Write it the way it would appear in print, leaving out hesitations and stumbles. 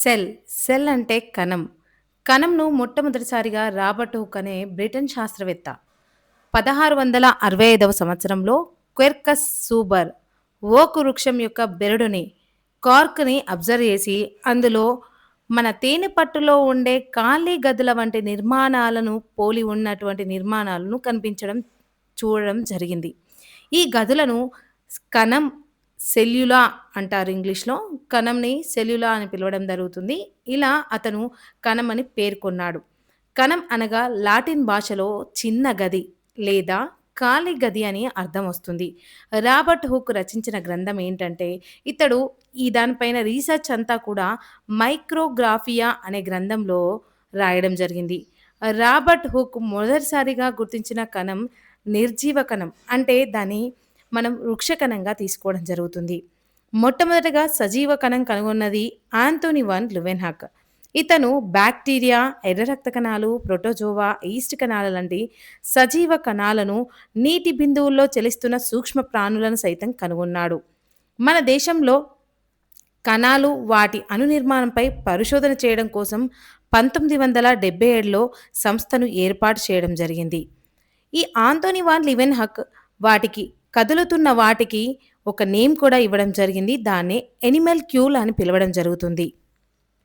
Cell. Cell అంటే కణం. కణంను మొట్టమొదటిసారిగా రాబర్ట్ హుక్ అనే బ్రిటన్ శాస్త్రవేత్త 1665వ సంవత్సరంలో క్వెర్కస్ సూబర్ ఓక్ వృక్షం యొక్క బెరడుని కార్క్‌ని అబ్జర్వ్ చేసి అందులో మన తేనె పట్టులో ఉండే ఖాళీ గదుల వంటి నిర్మాణాలను పోలి ఉన్నటువంటి నిర్మాణాలను చూడడం జరిగింది. ఈ గదులను కణం సెల్యులా అంటారు ఇంగ్లీష్‌లో. కణంని సెల్యులా అని పిలవడం జరుగుతుంది. ఇలా అతను కణం అని పేర్కొన్నాడు. కణం అనగా లాటిన్ భాషలో చిన్న గది లేదా ఖాళీ గది అని అర్థం వస్తుంది. రాబర్ట్ హుక్ రచించిన గ్రంథం ఏంటంటే, ఇతడు ఈ దానిపైన రీసెర్చ్ అంతా కూడా మైక్రోగ్రాఫియా అనే గ్రంథంలో రాయడం జరిగింది. రాబర్ట్ హుక్ మొదటిసారిగా గుర్తించిన కణం నిర్జీవ కణం. అంటే దాన్ని మనం వృక్ష కణంగా తీసుకోవడం జరుగుతుంది. మొట్టమొదటగా సజీవ కణం కనుగొన్నది ఆంథోనీ వాన్ లువెన్‌హాక్. ఇతను బాక్టీరియా, ఎర్ర రక్త కణాలు, ప్రోటోజోవా, ఈస్ట్ కణాల లాంటి సజీవ కణాలను, నీటి బిందువుల్లో చలిస్తున్న సూక్ష్మ ప్రాణులను సైతం కనుగొన్నాడు. మన దేశంలో కణాలు, వాటి అణు నిర్మాణంపై పరిశోధన చేయడం కోసం 1977లో సంస్థను ఏర్పాటు చేయడం జరిగింది. ఈ ఆంథోనీ వాన్ లీవెన్‌హక్ వాటికి కదులుతున్న వాటికి ఒక నేమ్ కూడా ఇవ్వడం జరిగింది. దాన్నే యానిమల్క్యూల్ అని పిలవడం జరుగుతుంది.